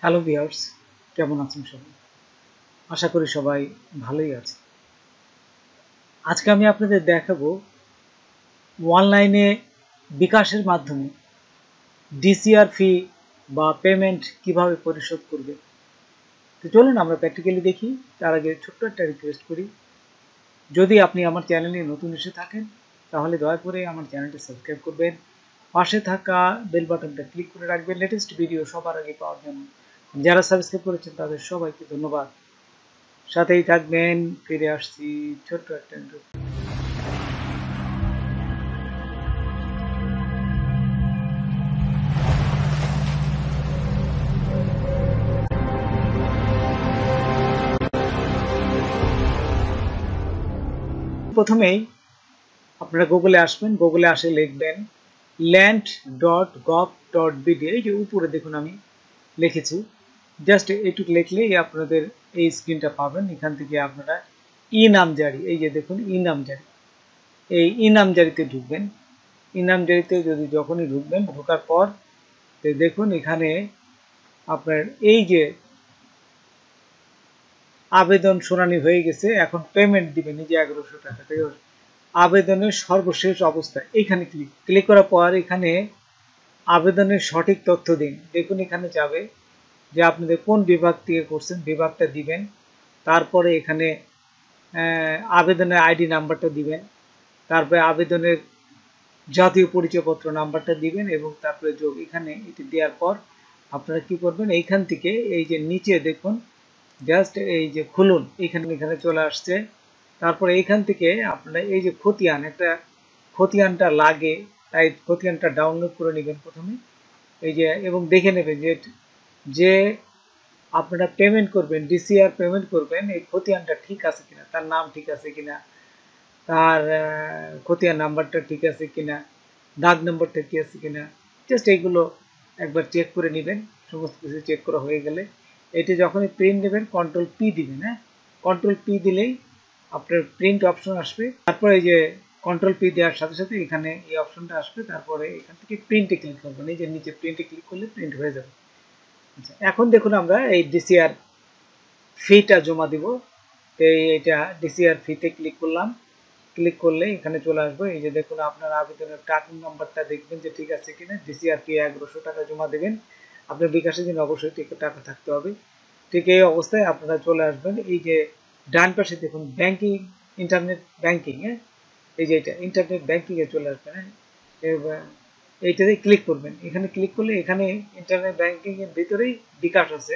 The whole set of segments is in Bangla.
হ্যালো ভিউয়ার্স, কেমন আছেন সবাই? আশা করি সবাই ভালোই আছে। আজকে আমি আপনাদের দেখাবো অনলাইনে বিকাশের মাধ্যমে ডিসিআর ফি বা পেমেন্ট কিভাবে পরিশোধ করবে। তো চলুন আমরা প্র্যাকটিক্যালি দেখি। তার আগে ছোট্ট একটা রিকোয়েস্ট করি, যদি আপনি আমার চ্যানেলে নতুন এসে থাকেন তাহলে দয়া করে আমার চ্যানেলটি সাবস্ক্রাইব করবেন, পাশে থাকা বেল বাটনটা ক্লিক করে রাখবেন লেটেস্ট ভিডিও সবার আগে পাওয়ার জন্য। যারা সাবস্ক্রাইব করেছেন তাদের সবাইকে ধন্যবাদ। সাথেই থাকবেন, ফিরে আসছি ছোট্ট একটা প্রথমেই আপনারা গুগলে আসবেন, গুগলে আসে লিখবেন land.gov.bd। এই যে উপরে দেখুন আমি লিখেছি, জাস্ট এইটুকু লিখলেই আপনাদের এই স্ক্রিনটা পাবেন। এখান থেকে আপনারা ই নামজারি, এই যে দেখুন ই নামজারি, এই ই নামজারিতে ঢুকবেন। ই নামজারিতে যখনই ঢুকবেন, ঢোকার পর দেখুন এখানে আপনার এই যে আবেদন শুনানি হয়ে গেছে, এখন পেমেন্ট দিবেন এই যে 1100 টাকা। আবেদনের সর্বশেষ অবস্থা এখানে ক্লিক করার পর এখানে আবেদনের সঠিক তথ্য দিন। দেখুন এখানে যাবে যে আপনাদের কোন বিভাগ থেকে করছেন, বিভাগটা দিবেন। তারপরে এখানে আবেদনের আইডি নাম্বারটা দিবেন, তারপরে আবেদনের জাতীয় পরিচয়পত্র নাম্বারটা দিবেন এবং তারপরে যোগ। এখানে এটি দেওয়ার পর আপনারা কি করবেন, এইখান থেকে এই যে নিচে দেখুন জাস্ট এই যে খুলুন, এখানে চলে আসছে। তারপরে এইখান থেকে আপনারা এই যে খতিয়ান, একটা খতিয়ানটা লাগে, তাই খতিয়ানটা ডাউনলোড করে নেবেন প্রথমে। এই যে এবং দেখে নেবেন যে আপনারা পেমেন্ট করবেন, ডিসিআর পেমেন্ট করবেন, এই খতিয়ানটা ঠিক আছে কিনা, তার নাম ঠিক আছে কিনা, তার খতিয়ান নাম্বারটা ঠিক আছে কিনা, দাগ নম্বরটা ঠিক আছে কিনা, জাস্ট এইগুলো একবার চেক করে নেবেন। সমস্ত কিছু চেক করা হয়ে গেলে এটি যখনই প্রিন্ট নেবেন কন্ট্রোল পি দিবেন। হ্যাঁ, কন্ট্রোল পি দিলেই আপনার প্রিন্ট অপশন আসবে। তারপরে এই যে কন্ট্রোল পি দেওয়ার সাথে সাথে এখানে এই অপশনটা আসবে। তারপরে এখান থেকে প্রিন্টে ক্লিক করবেন, এই যে নিচে প্রিন্টে ক্লিক করলে প্রিন্ট হয়ে যাবে। আচ্ছা, এখন দেখুন আমরা এই ডিসিআর ফিটা জমা দিব। এইটা ডিসিআর ফিতে ক্লিক করলাম। ক্লিক করলে এখানে চলে আসবে। এই যে দেখুন আপনার আবেদনের ট্র্যাকিং নাম্বারটা দেখবেন যে ঠিক আছে কিনা। ডিসিআর ফি 1100 টাকা জমা দেবেন। আপনার বিকাশের জন্য অবশ্যই টাকা থাকতে হবে। ঠিক এই অবস্থায় আপনারা চলে আসবেন। এই যে ডান পাশে দেখুন ব্যাংকিং, ইন্টারনেট ব্যাংকিং, হ্যাঁ, এই যে এটা ইন্টারনেট ব্যাংকিং এ চলে আসবেন। হ্যাঁ, এইটাতে ক্লিক করবেন। এখানে ক্লিক করলে এখানে ইন্টারনেট ব্যাংকিং এর ভিতরেই বিকাশ আছে।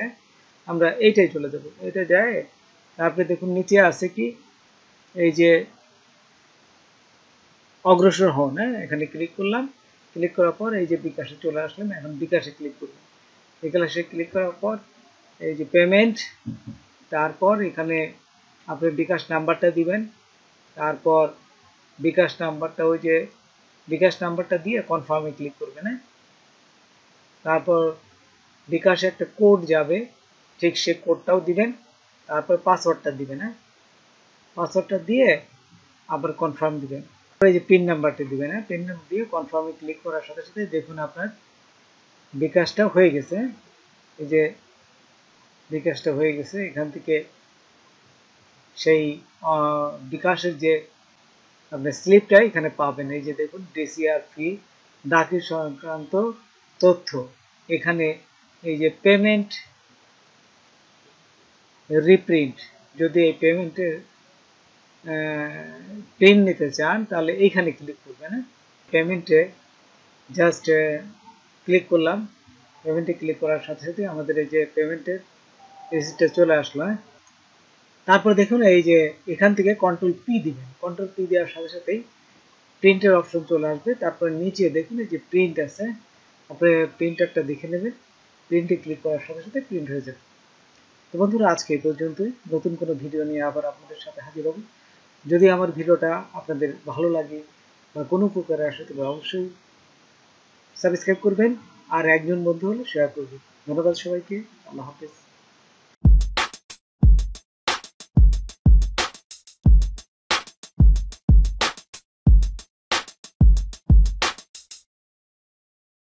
আমরা এইটাই চলে যাব, এটা যায়। তারপরে দেখুন নিচে আছে কি, এই যে অগ্রসর হন। হ্যাঁ, এখানে ক্লিক করলাম। ক্লিক করার পর এই যে বিকাশে চলে আসলাম। এখন বিকাশে ক্লিক করবেন। বিকাশে ক্লিক করার পর এই যে পেমেন্ট, তারপর এখানে আপনি বিকাশ নাম্বারটা দিবেন। তারপর বিকাশ নাম্বারটা ওই যে বিকাশ নাম্বারটা দিয়ে কনফার্মে ক্লিক করবেন। হ্যাঁ, তারপর বিকাশে একটা কোড যাবে, ঠিক সে কোডটাও দিবেন। তারপর পাসওয়ার্ডটা দিবেন। হ্যাঁ, পাসওয়ার্ডটা দিয়ে আবার কনফার্ম দিবেন। এই যে পিন নাম্বারটা দিবেন। হ্যাঁ, পিন নাম্বার দিয়ে কনফার্মে ক্লিক করার সাথে সাথে দেখুন আপনার বিকাশটা হয়ে গেছে। এই যে বিকাশটা হয়ে গেছে। এখান থেকে সেই বিকাশের যে আপনার স্লিপটা এখানে পাবেন। এই যে দেখুন ডিসিআর ফি দাখিল সংক্রান্ত তথ্য। এখানে এই যে পেমেন্ট রিপ্রিন্ট, যদি এই পেমেন্টের প্রিন্ট নিতে চান তাহলে এইখানে ক্লিক করবেন। পেমেন্টে জাস্ট ক্লিক করলাম। পেমেন্টে ক্লিক করার সাথে সাথে আমাদের এই যে পেমেন্টের রিসিপ্টটা চলে আসলো। তারপর দেখুন এই যে এখান থেকে কন্ট্রোল পি দিবেন। কন্ট্রোল পি দেওয়ার সাথে সাথেই প্রিন্টের অপশন চলে আসবে। তারপর নিচে দেখুন এই যে প্রিন্ট আছে, আপনি প্রিন্টারটা দেখে নেবেন। প্রিন্টে ক্লিক করার সাথে সাথে প্রিন্ট হয়ে যাবে। তো বন্ধুরা, আজকে এই পর্যন্তই। নতুন কোনো ভিডিও নিয়ে আবার আপনাদের সাথে হাজির হব। যদি আমার ভিডিওটা আপনাদের ভালো লাগে বা কোনো উপকারে আসে তবে অবশ্যই সাবস্ক্রাইব করবেন আর একজন বন্ধু হলে শেয়ার করবেন। ধন্যবাদ সবাইকে। আল্লাহ হাফেজ।